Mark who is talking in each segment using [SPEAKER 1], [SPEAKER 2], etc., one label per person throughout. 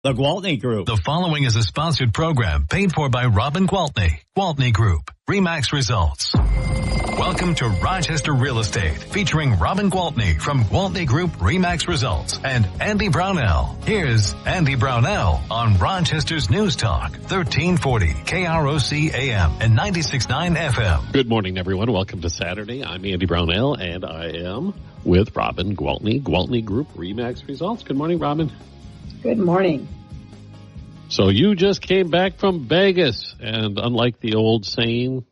[SPEAKER 1] The Gwaltney Group.
[SPEAKER 2] The following is a sponsored program paid for by Robin Gwaltney. Gwaltney Group. RE/MAX results. Welcome to Rochester Real Estate, featuring Robin Gwaltney from Gwaltney Group-RE results and Andy Brownell. Here's Andy Brownell on Rochester's News Talk, 1340 KROC AM and 96.9 FM.
[SPEAKER 3] Good morning, everyone. Welcome to Saturday. I'm Andy Brownell, and I am with Robin Gwaltney, Gwaltney Group-RE results. Good morning, Robin.
[SPEAKER 4] Good morning.
[SPEAKER 3] So you just came back from Vegas, and unlike the old saying,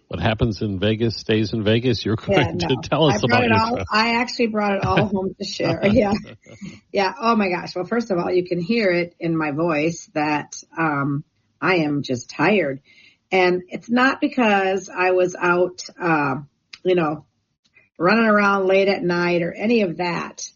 [SPEAKER 3] what happens in Vegas stays in Vegas, you're going to tell us about yourself.
[SPEAKER 4] I actually brought it all home to share. Yeah. Oh, my gosh. Well, first of all, you can hear it in my voice that I am just tired. And it's not because I was out, running around late at night or any of that.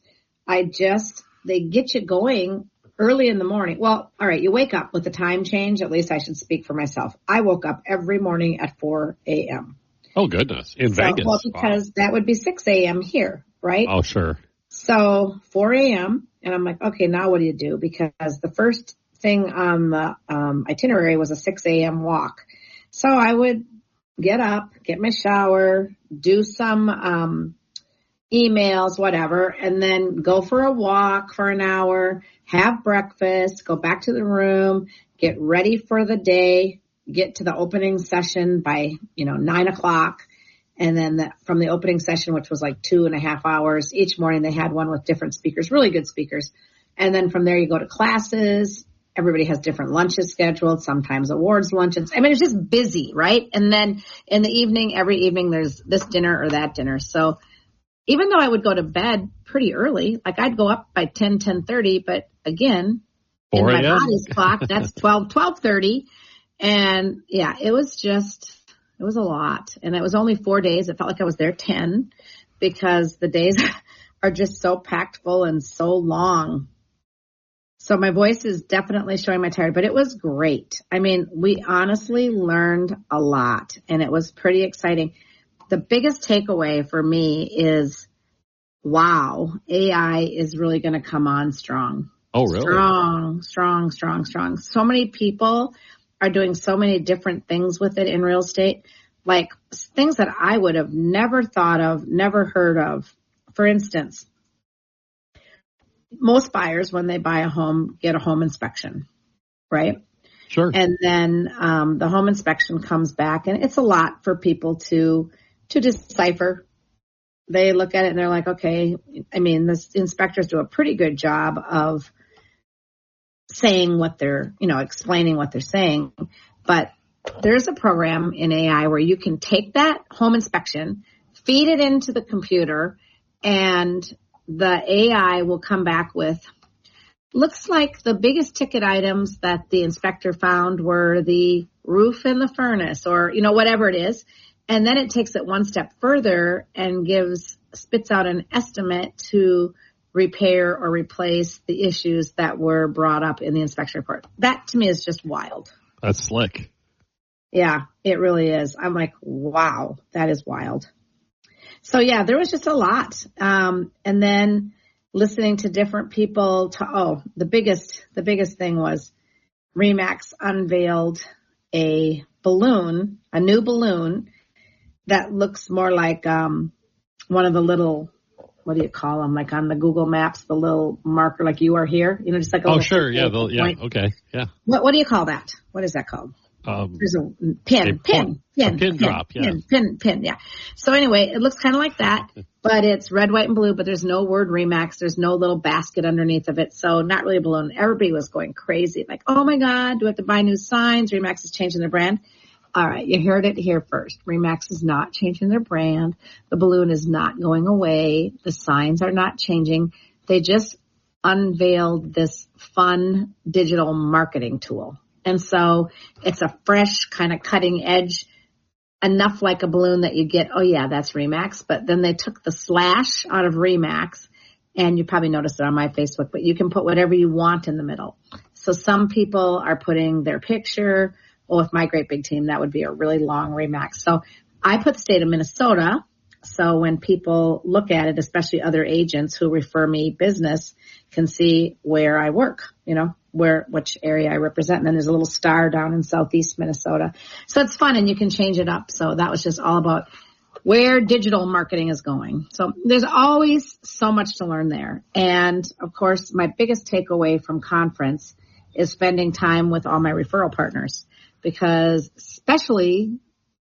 [SPEAKER 4] They get you going early in the morning. Well, all right, you wake up with the time change. At least I should speak for myself. I woke up every morning at 4 a.m.
[SPEAKER 3] Oh, goodness. In Vegas.
[SPEAKER 4] Well, because that would be 6 a.m. here, right?
[SPEAKER 3] Oh, sure.
[SPEAKER 4] So 4 a.m. And I'm like, okay, now what do you do? Because the first thing on the itinerary was a 6 a.m. walk. So I would get up, get my shower, do some emails, whatever, and then go for a walk for an hour, have breakfast, go back to the room, get ready for the day, get to the opening session by, 9 o'clock. And then from the opening session, which was like 2.5 hours, each morning they had one with different speakers, really good speakers. And then from there you go to classes. Everybody has different lunches scheduled, sometimes awards luncheons. I mean, it's just busy, right? And then in the evening, every evening there's this dinner or that dinner. So even though I would go to bed pretty early, like I'd go up by 10:30, but again, in my body's clock, that's 12:30. And yeah, it was a lot. And it was only 4 days. It felt like I was there 10 because the days are just so packed full and so long. So my voice is definitely showing my tired, but it was great. I mean, we honestly learned a lot and it was pretty exciting. The biggest takeaway for me is, wow, AI is really going to come on strong.
[SPEAKER 3] Oh, really?
[SPEAKER 4] Strong. So many people are doing so many different things with it in real estate, like things that I would have never thought of, never heard of. For instance, most buyers, when they buy a home, get a home inspection, right?
[SPEAKER 3] Sure.
[SPEAKER 4] And then the home inspection comes back, and it's a lot for people to decipher. They look at it and they're like, okay, I mean, the inspectors do a pretty good job of saying what they're, explaining what they're saying. But there's a program in AI where you can take that home inspection, feed it into the computer, and the AI will come back with, looks like the biggest ticket items that the inspector found were the roof and the furnace, or, whatever it is. And then it takes it one step further and spits out an estimate to repair or replace the issues that were brought up in the inspection report. That to me is just wild.
[SPEAKER 3] That's slick.
[SPEAKER 4] Yeah, it really is. I'm like, wow, that is wild. So yeah, there was just a lot. And then listening to different people the biggest thing was RE/MAX unveiled a new balloon that looks more like one of the little, what do you call them? Like on the Google Maps, the little marker, like you are here. Just like a little
[SPEAKER 3] sure, yeah, okay, yeah.
[SPEAKER 4] What do you call that? What is that called? There's a pin
[SPEAKER 3] drop, yeah.
[SPEAKER 4] Pin, yeah. So anyway, it looks kind of like that, but it's red, white, and blue. But there's no word RE/MAX. There's no little basket underneath of it. So not really a balloon. Everybody was going crazy, like, oh my God, do we have to buy new signs? RE/MAX is changing their brand. All right, you heard it here first. RE/MAX is not changing their brand. The balloon is not going away. The signs are not changing. They just unveiled this fun digital marketing tool. And so it's a fresh kind of cutting edge, enough like a balloon that you get, oh yeah, that's RE/MAX. But then they took the slash out of RE/MAX, and you probably noticed it on my Facebook, but you can put whatever you want in the middle. So some people are putting their picture. Well, with my great big team, that would be a really long RE/MAX. So I put the state of Minnesota So when people look at it, especially other agents who refer me business, can see where I work, which area I represent. And then there's a little star down in Southeast Minnesota. So it's fun and you can change it up. So that was just all about where digital marketing is going. So there's always so much to learn there. And of course, my biggest takeaway from conference is spending time with all my referral partners, because especially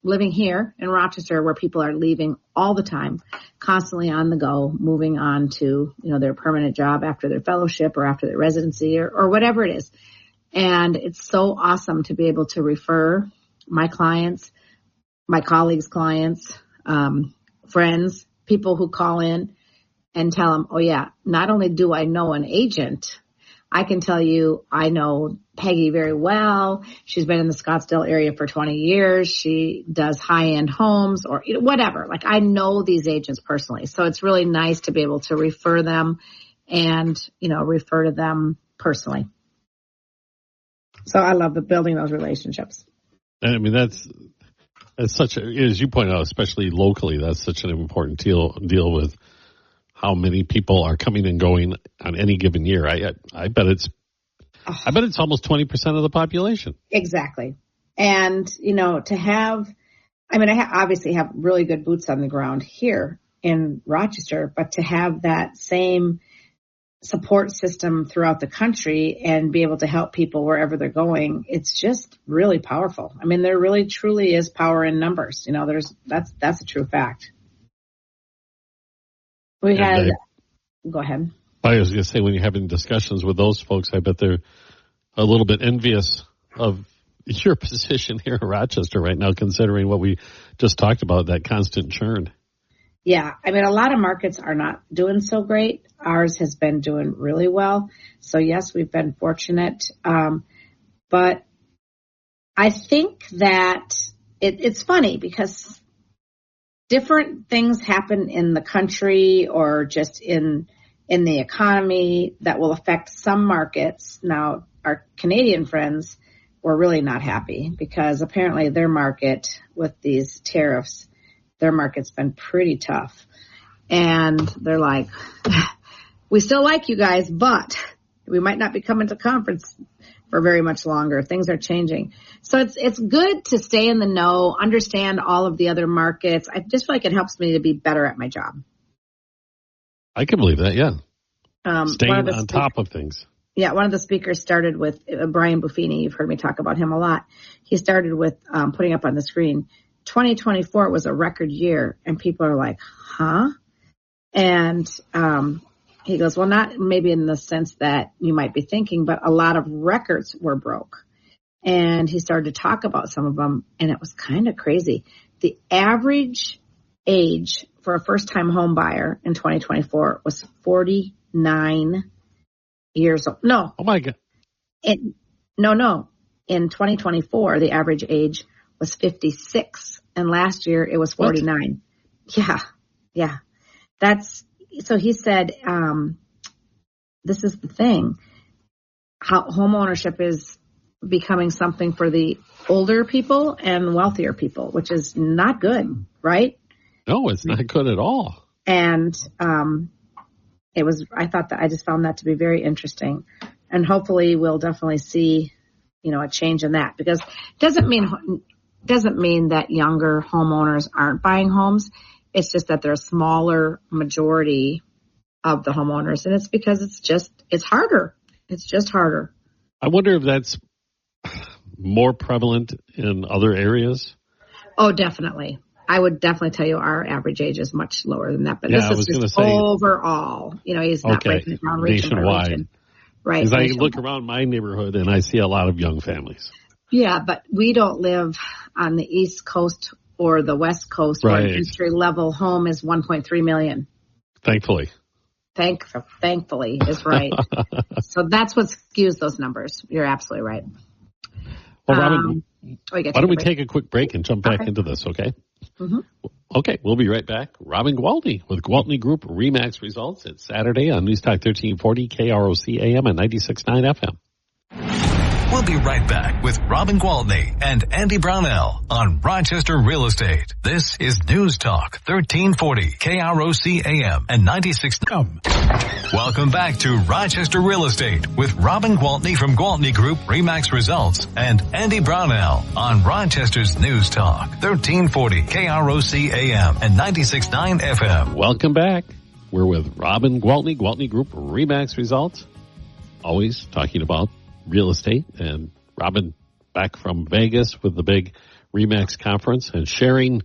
[SPEAKER 4] living here in Rochester where people are leaving all the time, constantly on the go, moving on to, their permanent job after their fellowship or after their residency or whatever it is. And it's so awesome to be able to refer my clients, my colleagues' clients, friends, people who call in and tell them, oh yeah, not only do I know an agent, I can tell you I know Peggy very well. She's been in the Scottsdale area for 20 years. She does high-end homes or whatever. Like I know these agents personally. So it's really nice to be able to refer them and, refer to them personally. So I love building those relationships.
[SPEAKER 3] And I mean, that's such a, as you point out, especially locally, that's such an important deal with how many people are coming and going on any given year. I bet it's almost 20% of the population.
[SPEAKER 4] Exactly. And, to have, I obviously have really good boots on the ground here in Rochester, but to have that same support system throughout the country and be able to help people wherever they're going, it's just really powerful. There really truly is power in numbers. That's a true fact. Go ahead.
[SPEAKER 3] I was going to say, when you're having discussions with those folks, I bet they're a little bit envious of your position here in Rochester right now, considering what we just talked about, that constant churn.
[SPEAKER 4] Yeah. A lot of markets are not doing so great. Ours has been doing really well. So yes, we've been fortunate. But I think that it's funny because different things happen in the country or just in the economy that will affect some markets. Now, our Canadian friends were really not happy because apparently their market with these tariffs, their market's been pretty tough. And they're like, we still like you guys, but we might not be coming to conference for very much longer. Things are changing. So it's good to stay in the know, understand all of the other markets. I just feel like it helps me to be better at my job.
[SPEAKER 3] I can believe that, yeah. Staying on top of things.
[SPEAKER 4] Yeah, one of the speakers started with Brian Buffini. You've heard me talk about him a lot. He started with putting up on the screen, 2024 was a record year. And people are like, huh? And he goes, well, not maybe in the sense that you might be thinking, but a lot of records were broke. And he started to talk about some of them, and it was kind of crazy. The average age for a first-time home buyer in 2024 was 49 years old. No.
[SPEAKER 3] Oh, my God.
[SPEAKER 4] No. In 2024, the average age was 56, and last year it was 49. What? Yeah. So he said, this is the thing, how home ownership is becoming something for the older people and wealthier people, which is not good, right?
[SPEAKER 3] No, it's not good at all.
[SPEAKER 4] And I just found that to be very interesting. And hopefully we'll definitely see, a change in that, because it doesn't mean that younger homeowners aren't buying homes. It's just that they're a smaller majority of the homeowners, and it's because it's harder. It's just harder.
[SPEAKER 3] I wonder if that's more prevalent in other areas.
[SPEAKER 4] Oh, definitely. I would definitely tell you our average age is much lower than that. But
[SPEAKER 3] yeah,
[SPEAKER 4] this is just overall. He's not breaking it down region by region. Right.
[SPEAKER 3] Because I look around my neighborhood and I see a lot of young families.
[SPEAKER 4] Yeah, but we don't live on the East Coast or the West Coast, where an entry level home is 1.3 million.
[SPEAKER 3] Thankfully.
[SPEAKER 4] Thankfully is right. So that's what skews those numbers. You're absolutely right.
[SPEAKER 3] Well, Robin, why don't we take a quick break and jump back into this, okay?
[SPEAKER 4] Mm-hmm.
[SPEAKER 3] Okay, we'll be right back. Robin Gwaltney with Gwaltney Group-RE results. It's Saturday on News Talk 1340, KROC AM and 96.9 FM.
[SPEAKER 2] We'll be right back with Robin Gwaltney and Andy Brownell on Rochester Real Estate. This is News Talk 1340 KROC AM and 96. Welcome back to Rochester Real Estate with Robin Gwaltney from Gwaltney Group-RE Results and Andy Brownell on Rochester's News Talk 1340 KROC AM and 96.9 FM.
[SPEAKER 3] Welcome back. We're with Robin Gwaltney, Gwaltney Group-RE Results. Always talking about real estate, and Robin back from Vegas with the big RE/MAX conference and sharing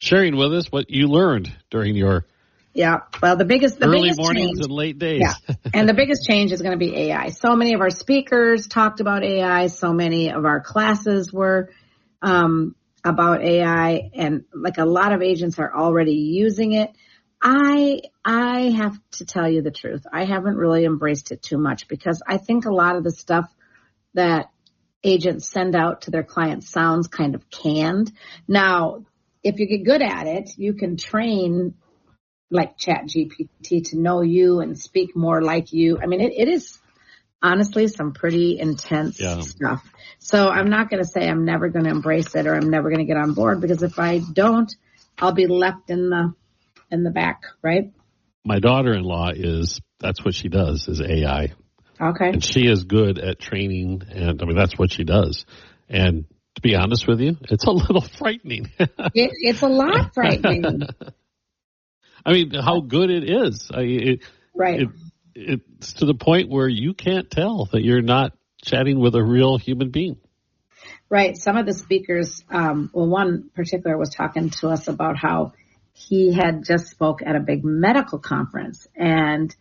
[SPEAKER 3] with us what you learned during your
[SPEAKER 4] the biggest
[SPEAKER 3] mornings
[SPEAKER 4] change,
[SPEAKER 3] and late days.
[SPEAKER 4] Yeah, and the biggest change is going to be AI. So many of our speakers talked about AI. So many of our classes were about AI, and like a lot of agents are already using it. I have to tell you the truth. I haven't really embraced it too much because I think a lot of the stuff that agents send out to their clients sounds kind of canned. Now, if you get good at it, you can train like ChatGPT to know you and speak more like you. I mean, it is honestly some pretty intense stuff. So I'm not going to say I'm never going to embrace it or I'm never going to get on board, because if I don't, I'll be left in the back, right?
[SPEAKER 3] My daughter-in-law that's what she does, is AI.
[SPEAKER 4] Okay.
[SPEAKER 3] And she is good at training, and I mean, that's what she does. And to be honest with you, it's a little frightening.
[SPEAKER 4] It's a lot frightening.
[SPEAKER 3] I mean, how good it is.
[SPEAKER 4] Right.
[SPEAKER 3] It's to the point where you can't tell that you're not chatting with a real human being.
[SPEAKER 4] Right. Some of the speakers, one particular was talking to us about how he had just spoke at a big medical conference, and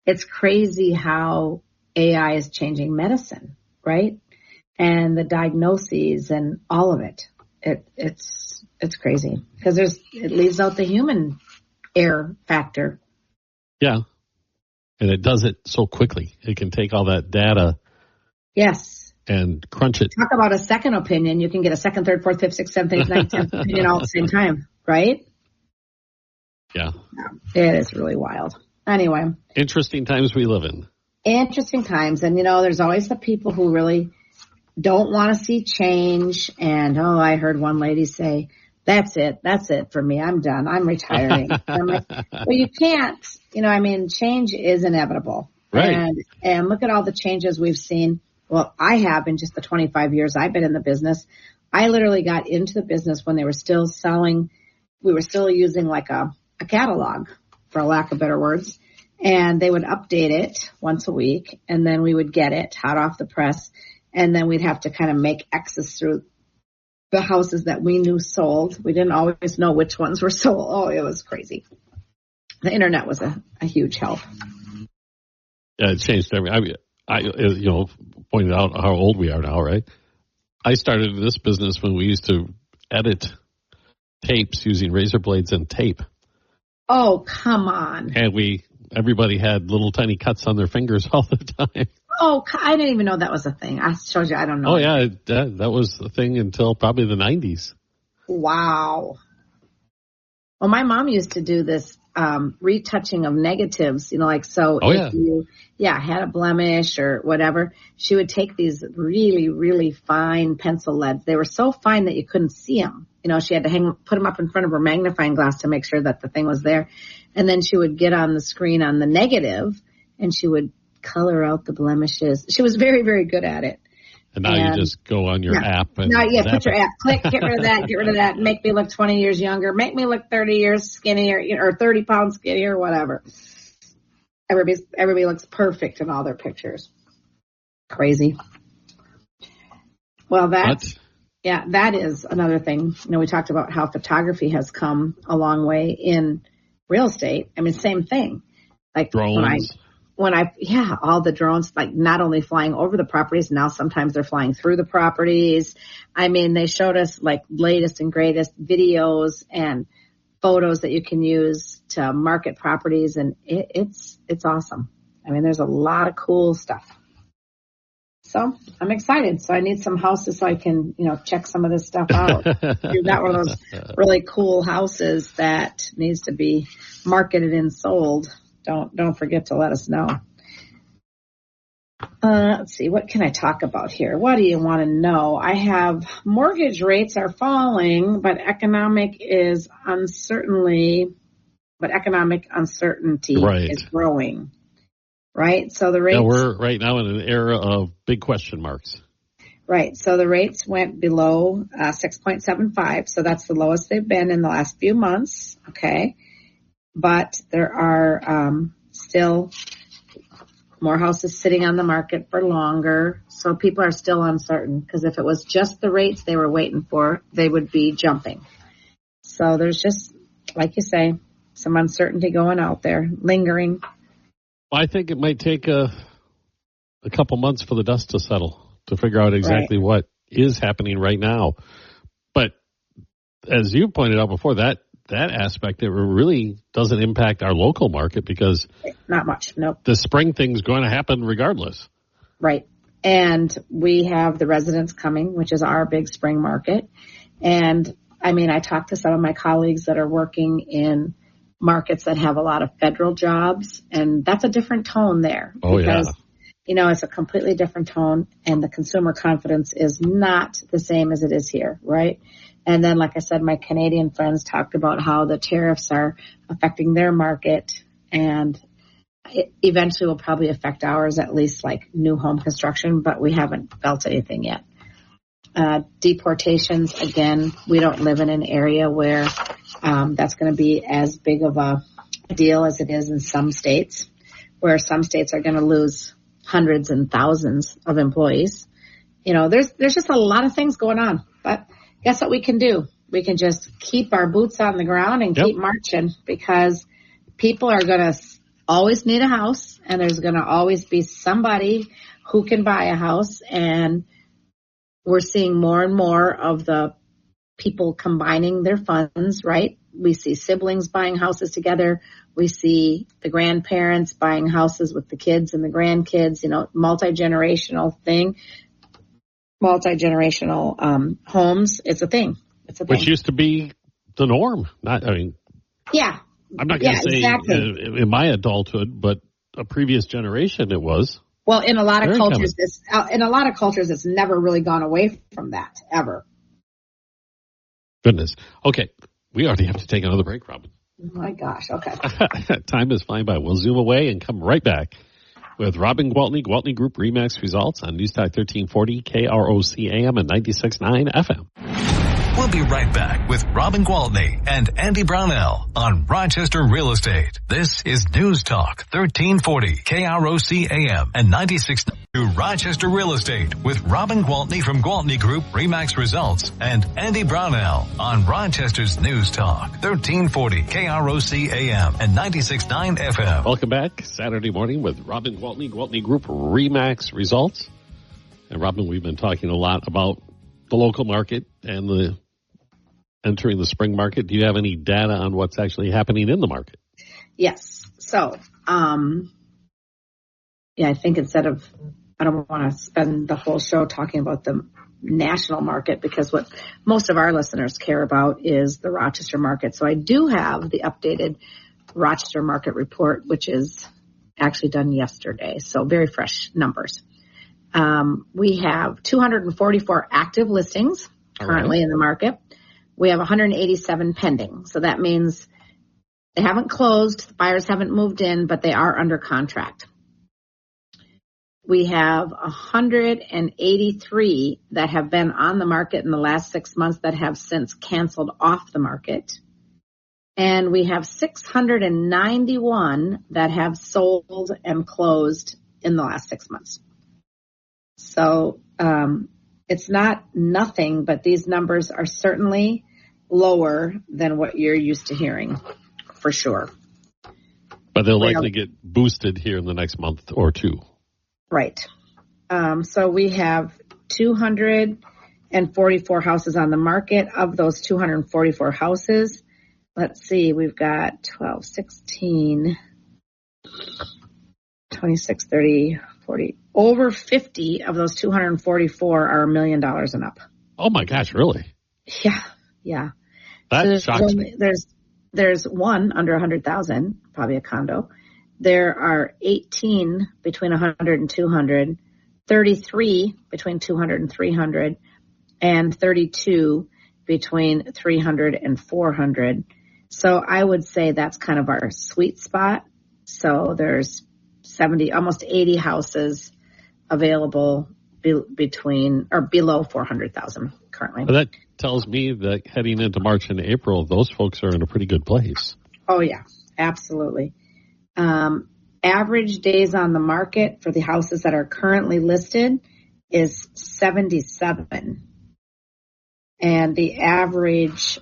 [SPEAKER 4] it's crazy how AI is changing medicine, right? And the diagnoses and all of it. It's crazy because it leaves out the human error factor.
[SPEAKER 3] Yeah. And it does it so quickly. It can take all that data.
[SPEAKER 4] Yes.
[SPEAKER 3] And crunch it.
[SPEAKER 4] Talk about a second opinion. You can get a second, third, fourth, fifth, sixth, seventh, eighth, ninth, 10th opinion all at the same time, right?
[SPEAKER 3] Yeah.
[SPEAKER 4] It is really wild. Anyway.
[SPEAKER 3] Interesting times we live in.
[SPEAKER 4] Interesting times. And, there's always the people who really don't want to see change. And, I heard one lady say, that's it for me. I'm done. I'm retiring. I'm like, well, you can't. Change is inevitable.
[SPEAKER 3] Right.
[SPEAKER 4] And look at all the changes we've seen. Well, I have in just the 25 years I've been in the business. I literally got into the business when they were still selling. We were still using like a catalog, for lack of better words. And they would update it once a week, and then we would get it hot off the press, and then we'd have to kind of make X's through the houses that we knew sold. We didn't always know which ones were sold. Oh, it was crazy. The internet was a huge help.
[SPEAKER 3] Yeah, it changed everything. I pointed out how old we are now, right? I started in this business when we used to edit tapes using razor blades and tape.
[SPEAKER 4] Oh, come on.
[SPEAKER 3] And everybody had little tiny cuts on their fingers all the time.
[SPEAKER 4] Oh, I didn't even know that was a thing. I showed you, I don't know.
[SPEAKER 3] Oh, yeah, that was the thing until probably the 90s.
[SPEAKER 4] Wow. Well, my mom used to do this retouching of negatives, if you had a blemish or whatever, she would take these really, really fine pencil leads. They were so fine that you couldn't see them. She had to put them up in front of her magnifying glass to make sure that the thing was there. And then she would get on the screen on the negative and she would color out the blemishes. She was very, very good at it.
[SPEAKER 3] And now you just go on your app. And
[SPEAKER 4] put your app. Click, get rid of that, make me look 20 years younger, make me look 30 years skinnier, or 30 pounds skinnier, whatever. Everybody looks perfect in all their pictures. Crazy. Well, that is another thing. We talked about how photography has come a long way in real estate. I mean, same thing. Like
[SPEAKER 3] drones.
[SPEAKER 4] All the drones, like not only flying over the properties, now sometimes they're flying through the properties. I mean, they showed us like latest and greatest videos and photos that you can use to market properties, and it's awesome. I mean, there's a lot of cool stuff. So I'm excited. So I need some houses so I can, check some of this stuff out. You've got one of those really cool houses that needs to be marketed and sold. Don't forget to let us know. Let's see, what can I talk about here? What do you want to know? I have mortgage rates are falling, but economic uncertainty
[SPEAKER 3] Right.
[SPEAKER 4] is growing. Right? So the rates.
[SPEAKER 3] Now we're right now in an era of big question marks.
[SPEAKER 4] Right. So the rates went below 6.75. So that's the lowest they've been in the last few months. Okay. But there are still more houses sitting on the market for longer. So people are still uncertain, because if it was just the rates they were waiting for, they would be jumping. So there's just, like you say, some uncertainty going out there, lingering.
[SPEAKER 3] I think it might take a couple months for the dust to settle to figure out exactly what is happening right now. But as you pointed out before, that aspect, it really doesn't impact our local market, because
[SPEAKER 4] not much. Nope.
[SPEAKER 3] The spring thing's going to happen regardless.
[SPEAKER 4] Right. And we have the residents coming, which is our big spring market. And I mean, I talked to some of my colleagues that are working in markets that have a lot of federal jobs, and that's a different tone there.
[SPEAKER 3] Oh,
[SPEAKER 4] because,
[SPEAKER 3] yeah.
[SPEAKER 4] You know, it's a completely different tone, and the consumer confidence is not the same as it is here, right? And then, like I said, my Canadian friends talked about how the tariffs are affecting their market, and it eventually will probably affect ours, at least like new home construction, but we haven't felt anything yet. Deportations, again, we don't live in an area where that's going to be as big of a deal as it is in some states, where some states are going to lose hundreds and thousands of employees. You know, there's just a lot of things going on, but guess what we can do? We can just keep our boots on the ground and keep marching, because people are going to always need a house, and there's going to always be somebody who can buy a house. And we're seeing more and more of the people combining their funds, right? We see siblings buying houses together. We see the grandparents buying houses with the kids and the grandkids, you know, multi-generational thing. Multi-generational homes. It's a thing.
[SPEAKER 3] Which used to be the norm.
[SPEAKER 4] Yeah.
[SPEAKER 3] I'm not going to say
[SPEAKER 4] exactly.
[SPEAKER 3] In my adulthood, but a previous generation it was.
[SPEAKER 4] Well, in a lot of cultures, it's never really gone away from that, ever.
[SPEAKER 3] Goodness. Okay. We already have to take another break, Robin.
[SPEAKER 4] Oh my gosh. Okay.
[SPEAKER 3] Time is flying by. We'll zoom away and come right back with Robin Gwaltney, Gwaltney Group RE/MAX results on News Talk 1340, KROC AM and 96.9 FM.
[SPEAKER 2] We'll be right back with Robin Gwaltney and Andy Brownell on Rochester Real Estate. This is News Talk 1340, KROC AM and 96.9 to Rochester Real Estate with Robin Gwaltney from Gwaltney Group RE/MAX Results and Andy Brownell on Rochester's News Talk 1340, KROC AM and 96.9 FM.
[SPEAKER 3] Welcome back. Saturday morning with Robin Gwaltney, Gwaltney Group RE/MAX Results. And Robin, we've been talking a lot about the local market and the entering the spring market. Do you have any data on what's actually happening in the market?
[SPEAKER 4] Yes. So, I think I don't want to spend the whole show talking about the national market, because what most of our listeners care about is the Rochester market. So I do have the updated Rochester market report, which is actually done yesterday. So very fresh numbers. We have 244 active listings currently in the market. We have 187 pending. So that means they haven't closed, the buyers haven't moved in, but they are under contract. We have 183 that have been on the market in the last 6 months that have since canceled off the market. And we have 691 that have sold and closed in the last 6 months. So it's not nothing, but these numbers are certainly lower than what you're used to hearing, for sure.
[SPEAKER 3] But they'll likely get boosted here in the next month or two.
[SPEAKER 4] Right. So we have 244 houses on the market. Of those 244 houses, let's see, we've got 12, 16, 26, 30, 40. Over 50 of those 244 are $1 million and up.
[SPEAKER 3] Oh, my gosh, really?
[SPEAKER 4] Yeah.
[SPEAKER 3] That shocks me.
[SPEAKER 4] There's one under 100,000, probably a condo, there are 18 between 100 and 200, 33 between 200 and 300, and 32 between 300 and 400. So I would say that's kind of our sweet spot. So there's 70, almost 80 houses available between or below 400,000 currently.
[SPEAKER 3] Well, that tells me that heading into March and April, those folks are in a pretty good place.
[SPEAKER 4] Oh yeah, absolutely. Average days on the market for the houses that are currently listed is 77. And the average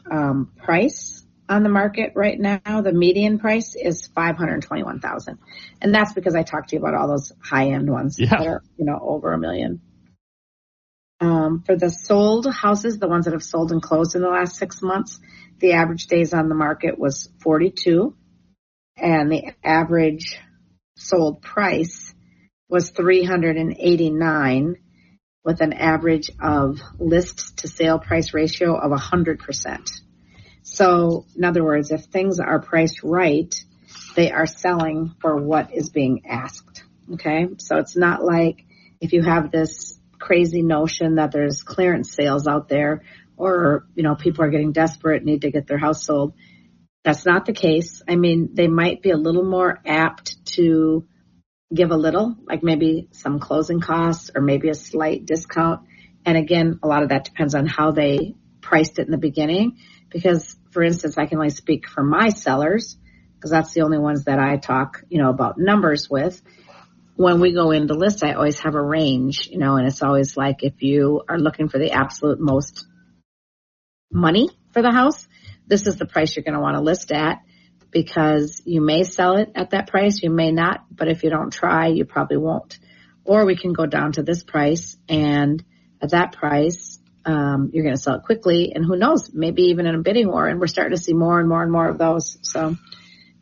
[SPEAKER 4] price on the market right now, the median price is $521,000. And that's because I talked to you about all those high-end ones that are, over $1 million. For the sold houses, the ones that have sold and closed in the last 6 months, the average days on the market was 42. And the average sold price was $389 with an average of list to sale price ratio of 100%. So in other words, if things are priced right, they are selling for what is being asked. Okay. So it's not like if you have this crazy notion that there's clearance sales out there or, people are getting desperate, need to get their house sold. That's not the case. I mean, they might be a little more apt to give a little, like maybe some closing costs or maybe a slight discount. And again, a lot of that depends on how they priced it in the beginning. Because, for instance, I can only speak for my sellers because that's the only ones that I talk, about numbers with. When we go into list, I always have a range, and it's always like if you are looking for the absolute most money for the house, this is the price you're going to want to list at because you may sell it at that price, you may not, but if you don't try, you probably won't. Or we can go down to this price, and at that price, you're going to sell it quickly, and who knows, maybe even in a bidding war, and we're starting to see more and more and more of those. So,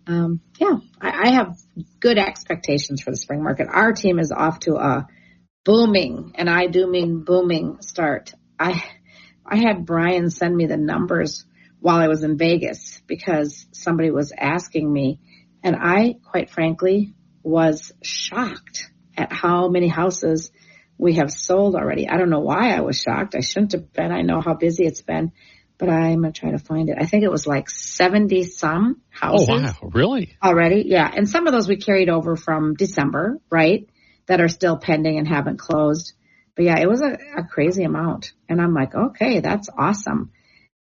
[SPEAKER 4] I have good expectations for the spring market. Our team is off to a booming, and I do mean booming start. I had Brian send me the numbers while I was in Vegas because somebody was asking me, and I, quite frankly, was shocked at how many houses we have sold already. I don't know why I was shocked. I shouldn't have been. I know how busy it's been, but I'm going to try to find it. I think it was like 70 some houses.
[SPEAKER 3] Oh, wow. Really?
[SPEAKER 4] Already. Yeah. And some of those we carried over from December, right? That are still pending and haven't closed. But yeah, it was a crazy amount. And I'm like, okay, that's awesome.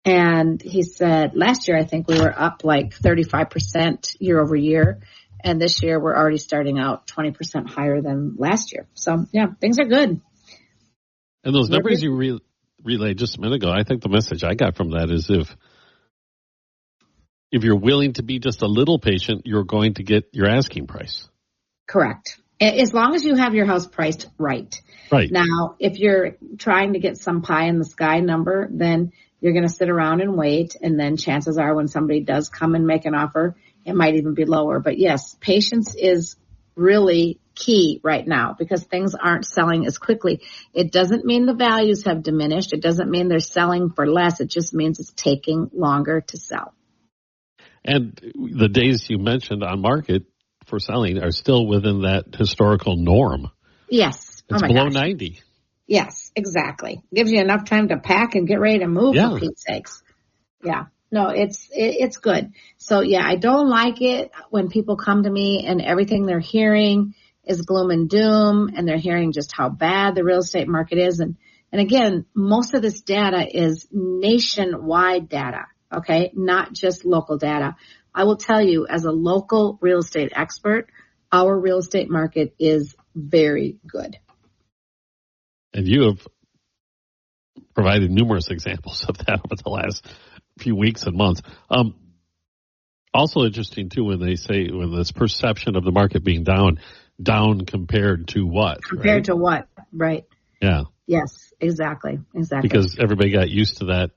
[SPEAKER 4] And he said last year, I think we were up like 35% year over year. And this year we're already starting out 20% higher than last year. So yeah, things are good.
[SPEAKER 3] And those numbers you relayed just a minute ago, I think the message I got from that is if you're willing to be just a little patient, you're going to get your asking price.
[SPEAKER 4] Correct. As long as you have your house priced right.
[SPEAKER 3] Right.
[SPEAKER 4] Now, if you're trying to get some pie in the sky number, then you're going to sit around and wait. And then chances are when somebody does come and make an offer, it might even be lower. But yes, patience is really key right now because things aren't selling as quickly. It doesn't mean the values have diminished. It doesn't mean they're selling for less. It just means it's taking longer to sell. And
[SPEAKER 3] the days you mentioned on market for selling are still within that historical norm.
[SPEAKER 4] Yes.
[SPEAKER 3] It's below 90.
[SPEAKER 4] Yes, exactly. Gives you enough time to pack and get ready to move, for Pete's sakes. Yeah. No, it's good. So yeah, I don't like it when people come to me and everything they're hearing is gloom and doom and they're hearing just how bad the real estate market is. And again, most of this data is nationwide data. Okay. Not just local data. I will tell you as a local real estate expert, our real estate market is very good.
[SPEAKER 3] And you have provided numerous examples of that over the last few weeks and months. Also interesting, too, when they say, when this perception of the market being down compared to what?
[SPEAKER 4] Compared to what, right.
[SPEAKER 3] Yeah.
[SPEAKER 4] Yes, exactly.
[SPEAKER 3] Because everybody got used to that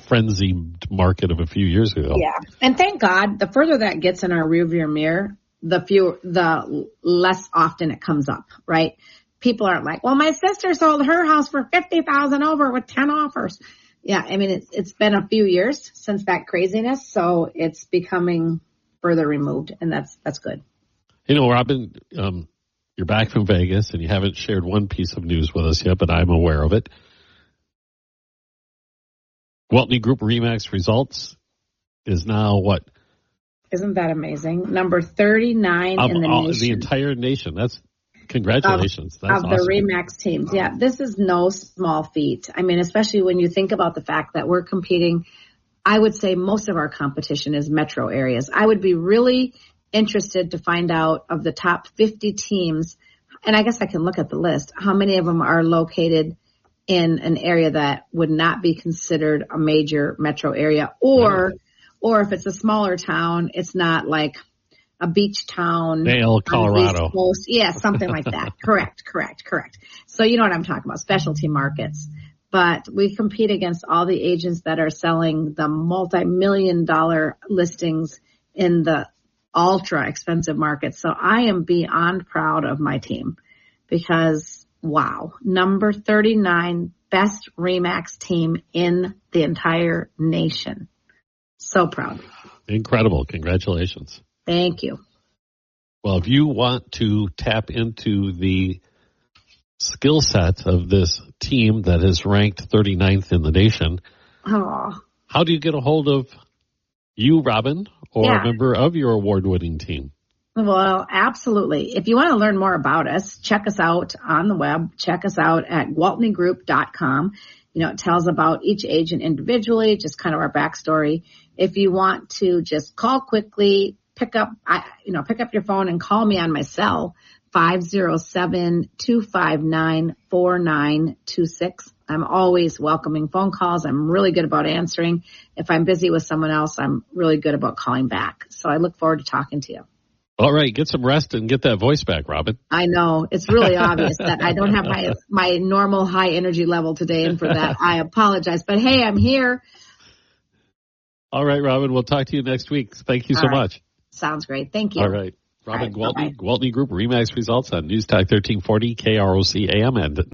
[SPEAKER 3] frenzied market of a few years ago.
[SPEAKER 4] Yeah. And thank God, the further that gets in our rearview mirror, the less often it comes up, right? People aren't like, well, my sister sold her house for $50,000 over with 10 offers. Yeah, I mean, it's been a few years since that craziness, so it's becoming further removed, and that's good.
[SPEAKER 3] Robin, you're back from Vegas, and you haven't shared one piece of news with us yet, but I'm aware of it. Gwaltney Group RE/MAX results is now what?
[SPEAKER 4] Isn't that amazing? Number 39 in the nation.
[SPEAKER 3] The entire nation. That's congratulations. That's
[SPEAKER 4] of
[SPEAKER 3] awesome.
[SPEAKER 4] the RE/MAX teams. Yeah, this is no small feat. I mean, especially when you think about the fact that we're competing, I would say most of our competition is metro areas. I would be really interested to find out of the top 50 teams, and I guess I can look at the list, how many of them are located in an area that would not be considered a major metro area, or if it's a smaller town, it's not like a beach town.
[SPEAKER 3] Vail, Colorado.
[SPEAKER 4] Yeah, something like that. Correct. So you know what I'm talking about, specialty markets. But we compete against all the agents that are selling the multi-million-dollar listings in the ultra expensive markets. So I am beyond proud of my team because, wow, number 39, best RE/MAX team in the entire nation. So proud.
[SPEAKER 3] Incredible. Congratulations.
[SPEAKER 4] Thank you.
[SPEAKER 3] Well, if you want to tap into the skill set of this team that is ranked 39th in the nation, how do you get a hold of you, Robin, or a member of your award-winning team?
[SPEAKER 4] Well, absolutely. If you want to learn more about us, check us out on the web. Check us out at GwaltneyGroup.com. It tells about each agent individually, just kind of our backstory. If you want to just call quickly, pick up your phone and call me on my cell, 507-259-4926. I'm always welcoming phone calls. I'm really good about answering. If I'm busy with someone else, I'm really good about calling back. So I look forward to talking to you.
[SPEAKER 3] All right. Get some rest and get that voice back, Robin.
[SPEAKER 4] I know. It's really obvious that I don't have my normal high energy level today. And for that, I apologize. But hey, I'm here.
[SPEAKER 3] All right, Robin. We'll talk to you next week. Thank you so much.
[SPEAKER 4] Sounds great. Thank you.
[SPEAKER 3] All right. Gwaltney, Gwaltney Group RE/MAX results on News Talk 1340 KROC AM and